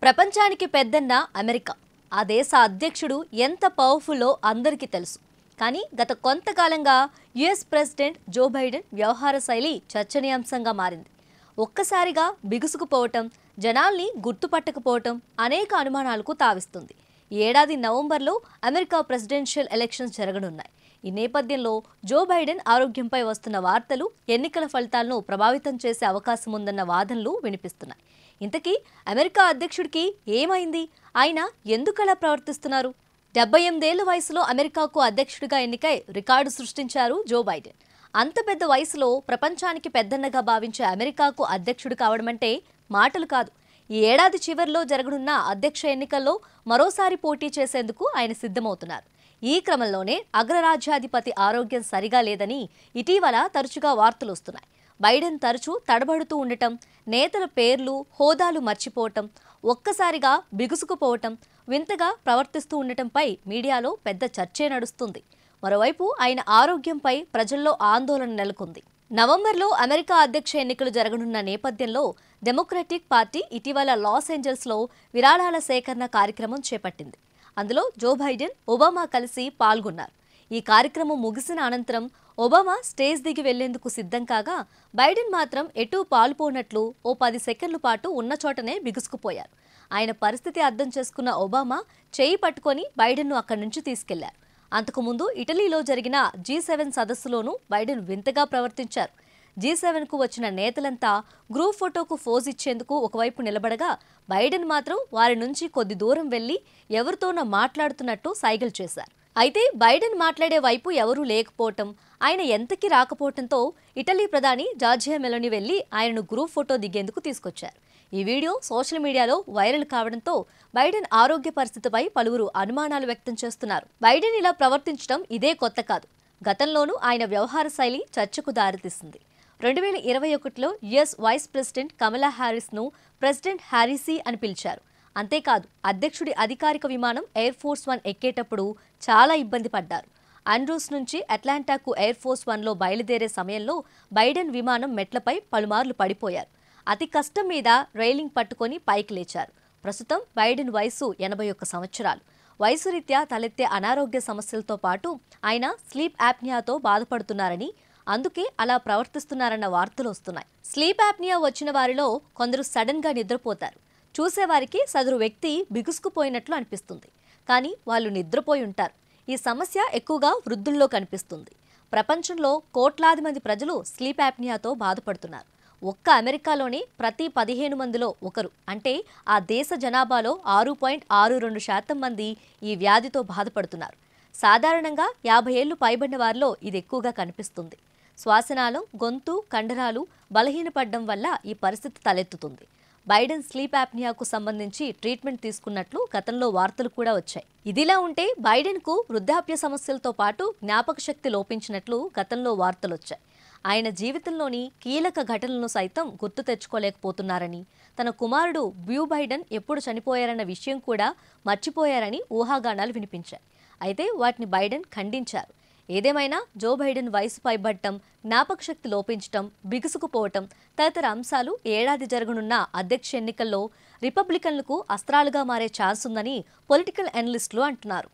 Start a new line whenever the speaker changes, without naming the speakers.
ప్రపంచానికి పెద్దన్న అమెరికా. ఆ దేశ అధ్యక్షుడు ఎంత పవర్ఫుల్లో అందరికీ తెలుసు. కానీ గత కొంతకాలంగా యుఎస్ ప్రెసిడెంట్ జో బైడెన్ వ్యవహార శైలి చర్చనీయాంశంగా మారింది. ఒక్కసారిగా బిగుసుకుపోవటం, జనాల్ని గుర్తుపట్టకపోవటం అనేక అనుమానాలకు తావిస్తుంది. ఈ ఏడాది నవంబర్లో అమెరికా ప్రెసిడెన్షియల్ ఎలక్షన్స్ జరగనున్నాయి. ఈ నేపథ్యంలో జో బైడెన్ ఆరోగ్యంపై వస్తున్న వార్తలు ఎన్నికల ఫలితాలను ప్రభావితం చేసే అవకాశం ఉందన్న వాదనలు వినిపిస్తున్నాయి. ఇంతకీ అమెరికా అధ్యక్షుడికి ఏమైంది? ఆయన ఎందుకలా ప్రవర్తిస్తున్నారు? 78 ఏళ్ల వయసులో అమెరికాకు అధ్యక్షుడిగా ఎన్నికై రికార్డు సృష్టించారు జో బైడెన్. అంత పెద్ద వయసులో ప్రపంచానికి పెద్దన్నగా భావించే అమెరికాకు అధ్యక్షుడు కావడమంటే మాటలు కాదు. ఈ ఏడాది చివరిలో జరగనున్న అధ్యక్ష ఎన్నికల్లో మరోసారి పోటీ చేసేందుకు ఆయన సిద్ధమవుతున్నారు. ఈ క్రమంలోనే అగ్రరాజ్యాధిపతి ఆరోగ్యం సరిగా లేదని ఇటీవల తరచుగా వార్తలు వస్తున్నాయి. బైడెన్ తరచూ తడబడుతూ ఉండటం, నేతల పేర్లు, హోదాలు మర్చిపోవటం, ఒక్కసారిగా బిగుసుకుపోవటం, వింతగా ప్రవర్తిస్తూ ఉండటంపై మీడియాలో పెద్ద చర్చే నడుస్తుంది. మరోవైపు ఆయన ఆరోగ్యంపై ప్రజల్లో ఆందోళన నెలకొంది. నవంబర్లో అమెరికా అధ్యక్ష ఎన్నికలు జరగనున్న నేపథ్యంలో డెమోక్రటిక్ పార్టీ ఇటీవల లాస్ ఏంజల్స్లో విరాళాల సేకరణ కార్యక్రమం చేపట్టింది. అందులో జో బైడెన్, ఒబామా కలిసి పాల్గొన్నారు. ఈ కార్యక్రమం ముగిసిన అనంతరం ఒబామా స్టేజ్ దిగి వెళ్లేందుకు సిద్ధం కాగా, బైడెన్ మాత్రం ఎటూ పాల్పోనట్లు ఓ 10 సెకండ్ల పాటు ఉన్న చోటనే బిగుసుకుపోయారు. ఆయన పరిస్థితి అర్థం చేసుకున్న ఒబామా చేయి పట్టుకొని బైడెన్ను అక్కడి నుంచి తీసుకెళ్లారు. అంతకుముందు ఇటలీలో జరిగిన G7 సదస్సులోనూ బైడెన్ వింతగా ప్రవర్తించారు. G7కు వచ్చిన నేతలంతా గ్రూప్ ఫోటోకు ఫోజ్ ఇచ్చేందుకు ఒకవైపు నిలబడగా, బైడెన్ మాత్రం వారి నుంచి కొద్ది దూరం వెళ్లి ఎవరితోనో మాట్లాడుతున్నట్టు సైగలు చేశారు. అయితే బైడెన్ మాట్లాడే వైపు ఎవరూ లేకపోవటం, ఆయన ఎంతకీ రాకపోవడంతో ఇటలీ ప్రధాని జార్జియా మెలోని వెళ్లి ఆయనను గ్రూప్ ఫోటో దిగేందుకు తీసుకొచ్చారు. ఈ వీడియో సోషల్ మీడియాలో వైరల్ కావడంతో బైడెన్ ఆరోగ్య పరిస్థితిపై పలువురు అనుమానాలు వ్యక్తం చేస్తున్నారు. బైడెన్ ఇలా ప్రవర్తించడం ఇదే కొత్త కాదు. గతంలోనూ ఆయన వ్యవహార శైలి చర్చకు దారితీసింది. 2021లో యుఎస్ వైస్ ప్రెసిడెంట్ కమలా హ్యారిస్ను ప్రెసిడెంట్ హ్యారిసీ అని పిలిచారు. అంతేకాదు, అధ్యక్షుడి అధికారిక విమానం ఎయిర్ ఫోర్స్ 1 ఎక్కేటప్పుడు చాలా ఇబ్బంది పడ్డారు. ఆండ్రూస్ నుంచి అట్లాంటాకు ఎయిర్ ఫోర్స్ 1లో బయలుదేరే సమయంలో బైడెన్ విమానం మెట్లపై పలుమార్లు పడిపోయారు. అతి కష్టం మీద రైలింగ్ పట్టుకొని పైకి లేచారు. ప్రస్తుతం బైడెన్ వయసు 81 సంవత్సరాలు. వయసు రీత్యా తలెత్తే అనారోగ్య సమస్యలతో పాటు ఆయన స్లీప్ యాప్నియాతో బాధపడుతున్నారని, అందుకే అలా ప్రవర్తిస్తున్నారన్న వార్తలు వస్తున్నాయి. స్లీప్ యాప్నియా వచ్చిన వారిలో కొందరు సడన్ గా నిద్రపోతారు. చూసేవారికి సదరు వ్యక్తి బిగుసుకుపోయినట్లు అనిపిస్తుంది. కానీ వాళ్ళు నిద్రపోయి ఉంటారు. ఈ సమస్య ఎక్కువగా వృద్ధుల్లో కనిపిస్తుంది. ప్రపంచంలో కోట్లాది మంది ప్రజలు స్లీప్ యాప్నియాతో బాధపడుతున్నారు. ఒక్క అమెరికాలోనే ప్రతి 15 మందిలో ఒకరు, అంటే ఆ దేశ జనాభాలో 6.62% మంది ఈ వ్యాధితో బాధపడుతున్నారు. సాధారణంగా 50 ఏళ్లు పైబడిన వారిలో ఇది ఎక్కువగా కనిపిస్తుంది. శ్వాసనాళం, గొంతు, కండరాలు బలహీనపడడం వల్ల ఈ పరిస్థితి తలెత్తుతుంది. బైడెన్ స్లీప్ యాప్నియాకు సంబంధించి ట్రీట్మెంట్ తీసుకున్నట్లు గతంలో వార్తలు కూడా వచ్చాయి. ఇదిలా ఉంటే బైడెన్కు వృద్ధాప్య సమస్యలతో పాటు జ్ఞాపక శక్తి లోపించినట్లు గతంలో వార్తలు వచ్చాయి. ఆయన జీవితంలోని కీలక ఘటనలను సైతం గుర్తు తెచ్చుకోలేకపోతున్నారని, తన కుమారుడు బ్యూ బైడెన్ ఎప్పుడు చనిపోయారన్న విషయం కూడా మర్చిపోయారని ఊహాగానాలు వినిపించాయి. అయితే వాటిని బైడెన్ ఖండించారు. ఏదేమైనా జో బైడెన్ వయసు పైబడటం, జ్ఞాపక శక్తి లోపించటం, బిగుసుకుపోవటం తదితర అంశాలు ఏడాది జరగనున్న అధ్యక్ష ఎన్నికల్లో రిపబ్లికన్లకు అస్త్రాలుగా మారే ఛాన్స్ ఉందని పొలిటికల్ అనలిస్టులు అంటున్నారు.